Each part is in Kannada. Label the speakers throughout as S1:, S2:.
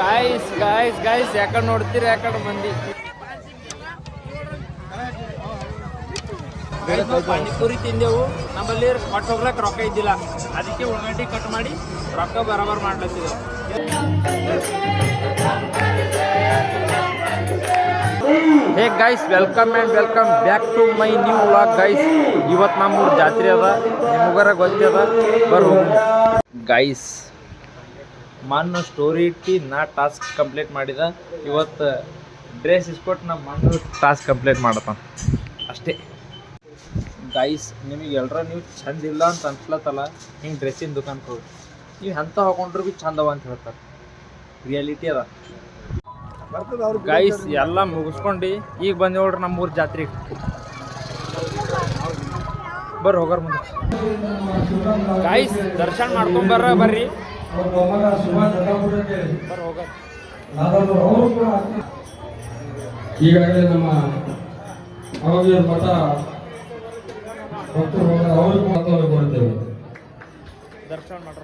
S1: ಗಾಯ್ಸ್ ಯಾಕಡೆ ನೋಡ್ತೀರಿ ಯಾಕಡೆ ಮಂದಿ ಪಾನಿಪುರಿ ತಿಂದೆವು. ನಮ್ಮಲ್ಲಿ ಕೊಟ್ಟು ಹೋಗ್ಲಕ್ಕೆ ರೊಕ್ಕ ಇದ್ದಿಲ್ಲ, ಅದಕ್ಕೆ ಉಳ್ಳಾಗಡ್ಡಿ ಕಟ್ ಮಾಡಿ ರೊಕ್ಕ ಬರಾಬರ್ ಮಾಡ್ಲತ್ತಿದ್ದೆವು. Hey guys, welcome back to my new vlog guys. ಇವತ್ತು ನಮ್ಮೂರು ಜಾತ್ರೆ ಅದ, ನಿಮಗರ ಗೊತ್ತದ, ಬರೋ ಗೈಸ್. ಮಣ್ಣು ಸ್ಟೋರಿ ಇಟ್ಟು ನಾ ಟಾಸ್ಕ್ ಕಂಪ್ಲೀಟ್ ಮಾಡಿದ. ಇವತ್ತು ಡ್ರೆಸ್ ಇಸ್ಕೊಟ್ಟು ನಮ್ಮ ಮಣ್ಣು ಟಾಸ್ಕ್ ಕಂಪ್ಲೀಟ್ ಮಾಡತ್ತ ಅಷ್ಟೇ ಗೈಸ್. ನಿಮಗೆ ನೀವು ಚಂದ ಇಲ್ಲ ಅಂತ ಅನ್ಸ್ಲತ್ತಲ್ಲ, ಹಿಂಗೆ ಡ್ರೆಸ್ಸಿನ ದುಕಾನ್ಗೆ ಹೋಗಿ ನೀವು ಎಂತ ಹಾಕೊಂಡ್ರು ಭೀ ಚಂದವ ಅಂತ ಹೇಳ್ತಾರೆ. ರಿಯಾಲಿಟಿ ಅದ ಗೈಸ್. ಎಲ್ಲ ಮುಗಿಸ್ಕೊಂಡು ಈಗ ಬಂದು ನೋಡ್ರಿ ನಮ್ಮೂರು ಜಾತ್ರೆಗೆ. ಬರ್ರಿ ಹೋಗಾರ ಮುಂದೆ ಗೈಸ್, ದರ್ಶನ ಮಾಡ್ಕೊಂಬರ್ರ ಬರ್ರಿ.
S2: ಈಗಾಗಲೇ ನಮ್ಮ ಅವಧಿಯ ಮಠ ಭಕ್ತರು ಅವ್ರಿಗೂ ಮತವನ್ನು ಕೊಡುತ್ತೇವೆ.
S1: ದರ್ಶನ ಮಾಡ್ರ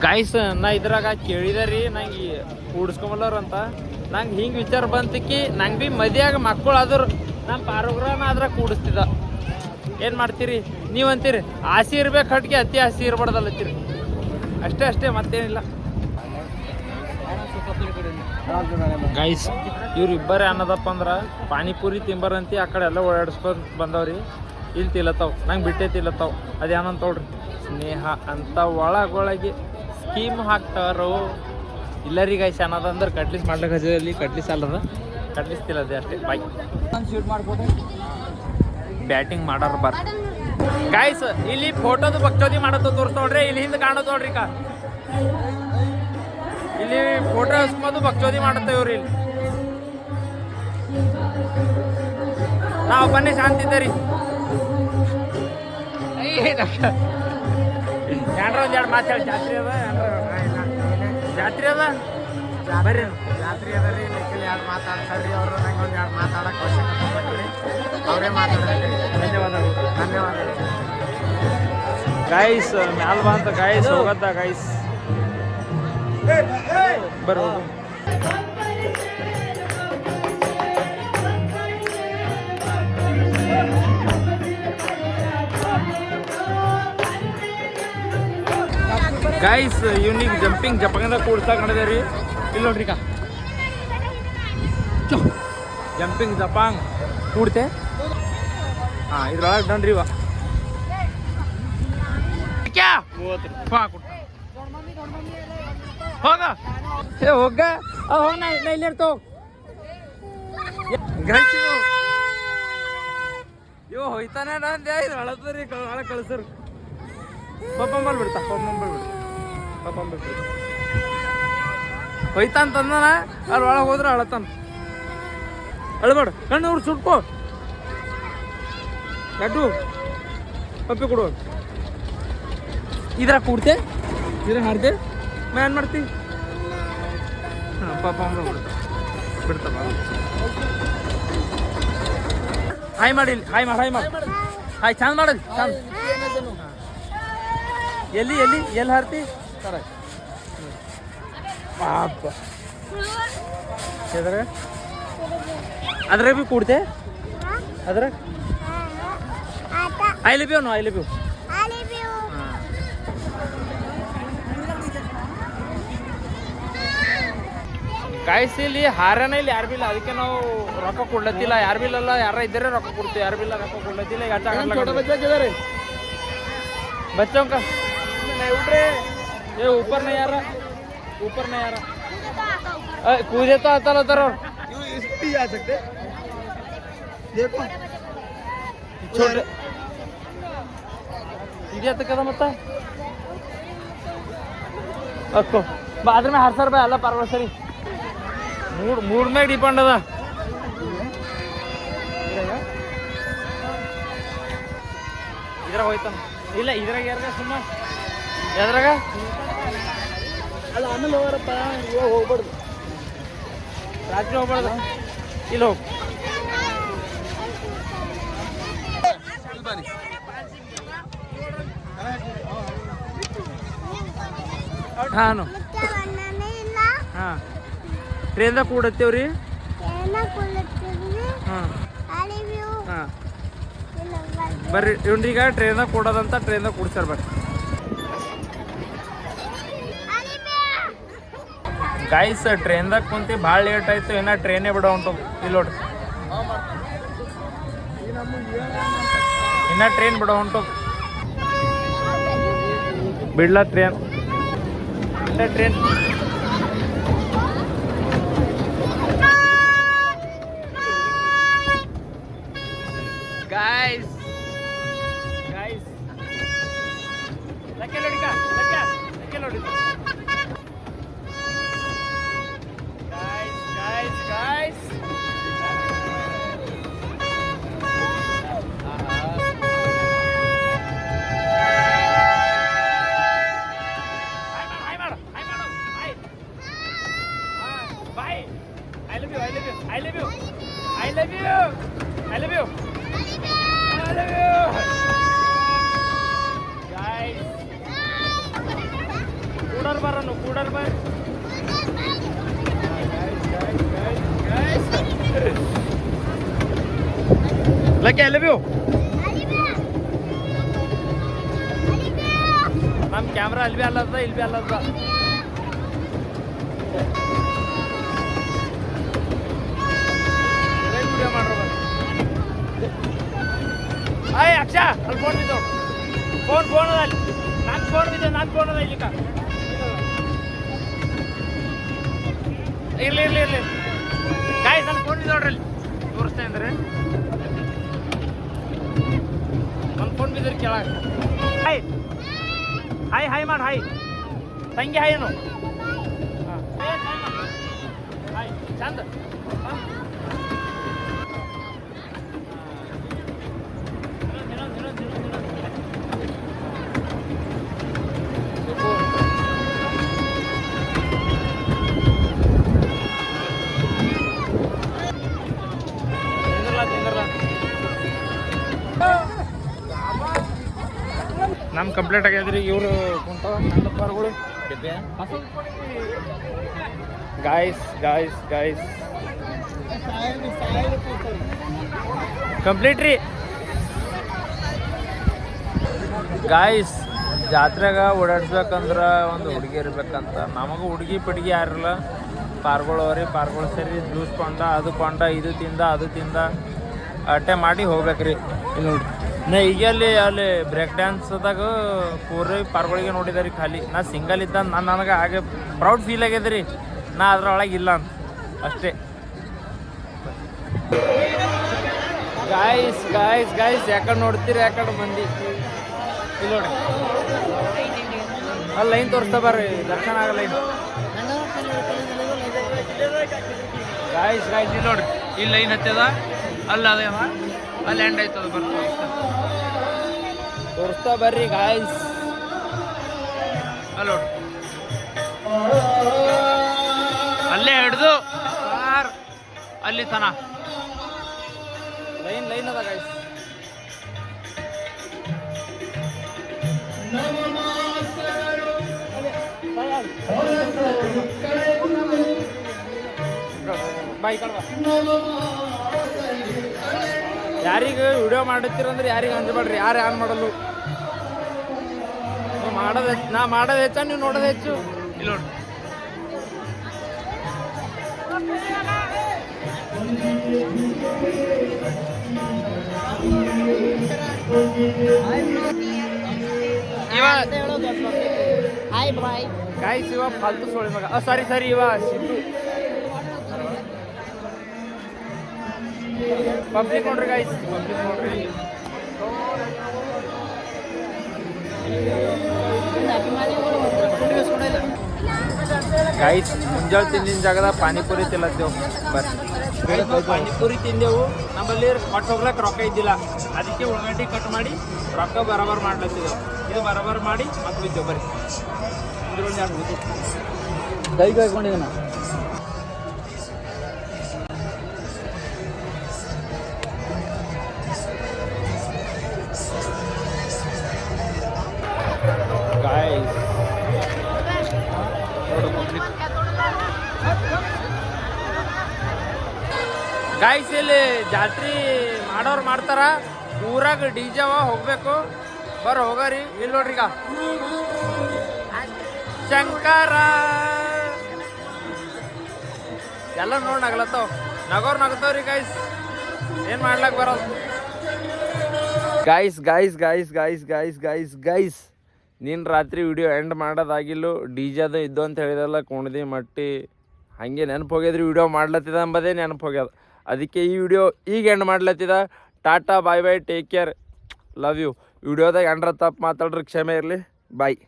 S1: ಗೈಸ್. ನಾ ಇದ್ರಾಗ ಕೇಳಿದಾರಿ ನಂಗೆ ಕೂಡಿಸ್ಕೊಂಬಲ್ಲವ್ರು ಅಂತ. ನಂಗೆ ಹಿಂಗೆ ವಿಚಾರ ಬಂತಕ್ಕಿ ನಂಗೆ ಭೀ ಮದುವೆಯಾಗ ಮಕ್ಕಳು ಆದ್ರು ನಮ್ಮ ಪಾರೋಗ್ರಾನ ಅದ್ರಾಗ ಕೂಡಿಸ್ತಿದ್ದ. ಏನು ಮಾಡ್ತೀರಿ ನೀವು ಅಂತೀರಿ, ಆಸೆ ಇರ್ಬೇಕು ಹಟ್ಗೆ, ಅತಿ ಆಸೆ ಇರ್ಬಾರ್ದಲ್ಲತ್ತೀರಿ. ಅಷ್ಟೇ ಮತ್ತೇನಿಲ್ಲ ಗೈಸ್. ಇವ್ರು ಇಬ್ಬರೇ ಅನ್ನೋದಪ್ಪ ಅಂದ್ರೆ ಪಾನಿಪುರಿ ತಿಂಬರಂತಿ ಆ ಕಡೆ ಎಲ್ಲ ಓಡಾಡಿಸ್ಕೊಂಡು ಬಂದವ್ರಿ. ಇಲ್ಲಿ ತಿಲ್ಲತ್ತಾವ, ನಂಗೆ ಬಿಟ್ಟೆ ತಿಲ್ಲತ್ತಾವ. ಅದೇನಂತ ನೋಡ್ರಿ, ಸ್ನೇಹ ಅಂತ ಒಳಗೊಳಗೆ ಸ್ಕೀಮ್ ಹಾಕ್ತಾರೋ ಇಲ್ಲರಿ ಗೈಸ್. ಅನ್ನೋದಂದ್ರೆ ಕಟ್ಲಿಸ್ ಮಾಡ್ಲಿಕ್ಕೆ ಹಜದಲ್ಲಿ ಕಟ್ಲಿಸ್ ಅಲ್ಲದ, ಕಟ್ಲಿಸ್ ತಿಲ್ಲದೆ ಅಷ್ಟೇ. ಬಾಯ್. ಶೂಟ್ ಮಾಡ್ಬೋದು, ಬ್ಯಾಟಿಂಗ್ ಮಾಡೋರು ಬಾರ್ ಗೈಸ್. ಇಲ್ಲಿ ಫೋಟೋದು ಬಕ್ಚೋದಿ ಮಾಡೋದು ತೋರಿಸ್ ನೋಡ್ರಿ. ಇಲ್ಲಿ ಹಿಂದೆ ಕಾಣೋದು ನೋಡ್ರಿ. ಇಲ್ಲಿ ಫೋಟೋ ಹಸ್ಕೋದು ಬಕ್ಚೋದಿ ಮಾಡುತ್ತೆ ಇವ್ರು. ಇಲ್ಲಿ ನಾವು ಬನ್ನಿ ಶಾಂತಿ ಇದ್ದೀರಿ. ಏನ್ರ ಒಂದೆರಡು ಮಾತಾಡಿ. ಜಾತ್ರೆ ಅದ ಬರ್ರಿ.
S3: ಜಾತ್ರೆ ಅದ ರೀ. ಲೆಕ್ಕಲ್ಲಿ ಎರಡು ಮಾತಾಡ್ತಾರ್ರಿ ಅವರು. ನಂಗೆ ಒಂದು ಎರಡು ಮಾತಾಡಕ್ಕೆ ಅವಶ್ಯಕತೆ ಪಟ್ರಿ, ಅವರೇ ಮಾತಾಡ್ಬೇಕ್ರಿ. ಧನ್ಯವಾದಗಳು
S1: ಗೈಸ್. ಮ್ಯಾಲ ಬಂತ ಗೈಸ್, ಹೋಗತ್ತ ಗೈಸ್. ಬರ್ರಿ ಗೈಸ್. ಇವ್ನಿಗೆ ಜಂಪಿಂಗ್ ಜಪಾನ್ದಾಗ ಕೂಡ್ಸಾಕ ನಡೆದ ರೀ. ಇಲ್ಲಿ ನೋಡ್ರಿ ಜಂಪಿಂಗ್ ಜಪಾಂಗ್ ಕೂಡ್ತೆ. ಹಾಂ, ಇದ್ರೊಳಗೆ ಡನ್ರಿ ಇವ. ಹೋಗ ಹೋಗ ಹೋಗ ನಾ ಇಲ್ಲಿ ಇರ್ತೋ. ಇವ ಹೋಯ್ತಾನೆ ನಂದೆ. ಇದು ಹಳದ್ರಿ ಒಳಗೆ ಕಳ್ಸರ್. ಪಪ್ಪಂಬಲ್ ಬಿಡ್ತಾ ಹೋಯ್ತಾ ಅಂತಂದನ. ಅಲ್ಲಿ ಒಳಗೆ ಹೋದ್ರೆ ಅಳತಾನ. ಅಳಬೇಡ, ಕಣ್ಣು ಅವ್ರು ಸುಟ್ಕೋ. ಲಡ್ಡು ಪಪ್ಪಿ ಕೊಡು. ಇದ್ರಾಗ ಕೂಡ್ತೆ, ಇದ್ರಾಗ ಹಾಡ್ದೆ. ಏನು ಮಾಡ್ತೀವಿ? ಹಾಂ, ಪಾಪ ಬಿಡ್ತಾ ಹಾಯ್ ಮಾಡಿ. ಹಾಯ್ ಚಂದ ಮಾಡೋದು ಚಂದ. ಎಲ್ಲಿ ಹಾರ್ತಿ ಪಾಪ. ಅದ್ರಾಗ ಭೀ ಕೂಡ್ತೆ. ಅದ್ರಾಗ ಐ ಲವ್ ಯು. ಗಾಯ್ಸ್, ಇಲ್ಲಿ ಹಾರನ ಇಲ್ಲಿ ಯಾರು ಬಿಲ್ಲ, ಅದಕ್ಕೆ ನಾವು ರೊಕ್ಕ ಕೊಡ್ಲತ್ತಿಲ್ಲ. ಯಾರು ಬಿಲ್ಲಲ್ಲ, ಯಾರ ಇದ್ದರೆ ರೊಕ್ಕ ಕೊಡ್ತೀವಿ. ಯಾರು ಬಿಲ್ಲ ರೊಕ್ಕ ಕೊಡ್ಲತ್ತಿಲ್ಲ. ಈಗ बच्चों का नहीं उठ रहे, ये ऊपर नहीं आ रहा. कूदे तो आता रहता रहो.
S3: जा सकते देखो
S1: छोटे इडियत कदा मत ಅಕ್ಕೋ ಬಾದ್ರ ಮೇ ಹರ್ಸರ್ ಬೈ ಎಲ್ಲ ಪರವಾಸ ಸರಿ. ಮೂಡ್ ಮೇಲೆ ಡಿಪೆಂಡ್ ಅದ. ಇದ್ರಾಗ ಹೋಯ್ತಾನ. ಇಲ್ಲ ಇದ್ರಾಗ ಯಾರಾಗ ಸುಮ್ಮ ಎದ್ರಾಗ
S3: ಅಲ್ಲ ಆಮೇಲೆ ಹೋಗ್ರಪ್ಪ. ಇವಾಗ ಹೋಗ್ಬಾರ್ದು,
S1: ರಾತ್ರಿ ಹೋಗ್ಬಾರ್ದು. ಇಲ್ಲಿ ಹೋಗಿ ಹಾಂ ಹಾಂ ಟ್ರೈನ್ದಾಗ ಕೂಡತ್ತೇವ್ರಿ ಹಾಂ ಹಾಂ ಬರ್ರಿ ಇವ್ರೀಗ ಟ್ರೈನ್ದಾಗ ಕೊಡೋದಂತ ಟ್ರೈನ್ದಾಗ ಕೂಡ್ಸಾರ ಬರ್ರಿ ಗಾಯ್ಸ್ ಟ್ರೈನ್ದಾಗ ಕುಂತಿ ಭಾಳ ಲೇಟ್ ಆಯ್ತು ಇನ್ನ ಟ್ರೈನೇ ಬಿಡೋ ಉಂಟು ಇಲ್ಲಿ ನೋಡ್ರಿ ಇನ್ನ ಟ್ರೈನ್ ಬಿಡೋ ಉಂಟು ಬಿಡ್ಲ ಟ್ರೈನ್ ಟ್ರೈನ್ ಗಾಯ್ಸ್ ಗಾಯ್ಸ್ ಲಕ್ಕೆ ಲೋಡಿಕ ಲಕ್ಕೆ ಲೋಡಿ guys bye I love you I love you I love you I love you I love you guys ಕೂಡರ್ ಬರನು ಕೂಡರ್ ಬರ್ Lucky, I love you. ನಮ್ಮ ಕ್ಯಾಮ್ರಾ ಅಲ್ಲಿ ಅಲ್ಲದ ಇಲ್ಲಿ ಅಲ್ಲದ ವಿಡಿಯೋ ಮಾಡ್ರ ಆಯ್ ಅಕ್ಷ ಅಲ್ಲಿ ಫೋನ್ ಬಿದ್ದು ಫೋನ್ ಅದ ಅಲ್ಲಿ ನನ್ನ ಫೋನ್ ಅದ ಇಲ್ಲಿಕ ಇರ್ಲಿ ಗಾಯ್ಸ್ ನನ್ನ ಫೋನ್ ಬಿದ್ದು ನೋಡ್ರಿ ಅಲ್ಲಿ ತೋರಿಸ್ತಾ ಅಂದ್ರೆ ನನ್ನ ಫೋನ್ ಬಿದ್ದರೆ ಕೆಳಗೆ ಹಾಯ್ ಮಾಡಿ ಹಾಯ್ ತಂಗಿ ಹಾಯ್ ಏನು ಹಾಯ್ ಚಂದ ನಮ್ಮ ಕಂಪ್ಲೀಟ್ ಆಗ್ಯದ್ರಿ ಇವರು ಕುಂತಾವ ನಂದಪ್ಪರ್ಗಳು ಗಾಯ್ಸ್ ಕಂಪ್ಲೀಟ್ ರೀ ಗಾಯ್ಸ್ ಜಾತ್ರೆಗ ಓಡಾಡ್ಸ್ಬೇಕಂದ್ರೆ ಒಂದು ಹುಡುಗಿ ಇರ್ಬೇಕಂತ ನಮಗೆ ಹುಡುಗಿ ಪಡ್ಗಿ ಯಾರಿಲ್ಲ ಪಾರ್ಗಳು ಸೇರಿ ಜ್ಯೂಸ್ ಕೊಂಡ ಅದು ಕೊಂಡ ಇದು ತಿಂದ ಅಟ್ಟೆ ಮಾಡಿ ಹೋಗ್ಬೇಕ್ರಿ ಇಲ್ಲಿ ನೋಡ್ರಿ ನಾ ಈಗ ಅಲ್ಲಿ ಬ್ರೇಕ್ ಡ್ಯಾನ್ಸ್ದಾಗ ಪೂರ್ವ ಪಾರ್ಗಳಿಗೆ ನೋಡಿದಾರೆ ಖಾಲಿ ನಾ ಸಿಂಗಲ್ ಇದ್ದ ನನಗೆ ಹಾಗೆ ಪ್ರೌಡ್ ಫೀಲ್ ಆಗ್ಯದ ರೀ ನಾ ಅದ್ರೊಳಗೆ ಇಲ್ಲ ಅಂತ ಅಷ್ಟೇ ಗಾಯ್ಸ್ ಯಾಕಡೆ ನೋಡ್ತೀರಿ ಯಾಕಡೆ ಮಂದಿ ಇಲ್ಲಿ ನೋಡಿ ಅಲ್ಲಿ ಲೈನ್ ತೋರಿಸ್ತಾ ಬರ್ರಿ ದರ್ಶನ ಆಗಲ್ಲ ಲೈನ್ ಗಾಯ್ಸ್ ಇಲ್ಲಿ ನೋಡ್ರಿ ಇಲ್ಲಿ ಲೈನ್ ಹತ್ತದ ಅಲ್ಲ ಅದೇವ ಅಲ್ಲಿ ಎಂಡ್ ಆಯ್ತದ ಬರ್ತಾ ತೋರಿಸ್ತಾ ಬರ್ರಿ ಗಾಯ್ಸ್ ಅಲ್ಲ ನೋಡ್ರಿ ಅಲ್ಲೇ ಹಿಡ್ದು ಅಲ್ಲಿ ತನ ಲೈನ್ ಅದ ಗಾಯ್ಸ್ ಬಾಯ್ ಕಳ್ವ ಯಾರಿಗೆ ವಿಡಿಯೋ ಮಾಡುತ್ತೀರಂದ್ರೆ ಯಾರಿಗೆ ಅಂಜಬೇಡ್ರಿ ಯಾರು ಆನ್ ಮಾಡಲು ನಾ ಮಾಡೋದು ಹೆಚ್ಚ ನೀವು ನೋಡೋದು ಹೆಚ್ಚು ಇಲ್ಲಿ ನೋಡಿ ಗಾಯ್ಸ್ ಇವ ಫಾಲ್ತು ಸೋಳಿ ಮಗ ಸಾರಿ ಇವ ಸಿದ್ದು ಪಬ್ಲಿಕ್ ನೋಡ್ರಿ ಗಾಯ್ಸ್ ಪಬ್ಲಿಕ್ ನೋಡ್ರಿ ಗಾಯ್ಸ್ ಮುಂಜಾನೆ ತಿಂದಿನ ಜಾಗದ ಪಾನಿಪುರಿ ತಿಲ್ಲತ್ತೇವು ಬರ್ರಿ ಪಾನಿಪುರಿ ತಿಂದೆವು ನಮ್ಮಲ್ಲಿ ಕೊಟ್ಟು ಹೋಗ್ಲಕ್ಕೆ ರೊಕ್ಕ ಇದ್ದಿಲ್ಲ ಅದಕ್ಕೆ ಉಳ್ಳಾಗಡ್ಡಿ ಕಟ್ ಮಾಡಿ ರೊಕ್ಕ ಬರಾಬರ್ ಮಾಡ್ಲತ್ತಿದ್ದೆವು ಇದು ಬರಾಬರ್ ಮಾಡಿ ಮತ್ತೆ ಬಿದ್ದೆವು ಬರ್ರಿ ಕೈಗೆ ಹಾಕೊಂಡಿದ್ದೆ ನಾ ಗಾಯ್ಸ್ ಇಲ್ಲಿ ಜಾತ್ರೆ ಮಾಡೋರು ಮಾಡ್ತಾರ, ಊರಾಗ DJ ಹೋಗ್ಬೇಕು. ಹೋಗರಿ. ಇಲ್ಲಿ ನೋಡ್ರಿ ಈಗ ಶಂಕರ ಎಲ್ಲ ನೋಡಿ ನಗ್ಲತ್ತಾವ, ನಗತಾವ್ರಿ ಗೈಸ್. ಏನ್ ಮಾಡ್ಲಕ್ ಬರೋದು guys guys guys guys guys guys guys ನೀನು ರಾತ್ರಿ ವಿಡಿಯೋ ಎಂಡ್ ಮಾಡೋದಾಗಿಲ್ಲು. DJ ಇದ್ದು ಅಂತ ಹೇಳಿದಲ್ಲ, ಕುಣ್ದಿ ಮಟ್ಟಿ ಹಾಗೆ ನೆನಪು ಹೋಗ್ಯದ್ರಿ. ವಿಡಿಯೋ ಮಾಡ್ಲತ್ತಿದ ಅಂಬದೇ ನೆನಪು ಹೋಗ್ಯದ. ಅದಕ್ಕೆ ಈ ವಿಡಿಯೋ ಈಗ ಎಂಡ್ ಮಾಡ್ಲತ್ತಿದ. Tata bye bye, take care, love you. ವಿಡಿಯೋದಾಗ ಎಂಡ್ರ ತಪ್ಪು ಮಾತಾಡ್ರಿ ಕ್ಷಮೆ ಇರಲಿ. ಬಾಯ್.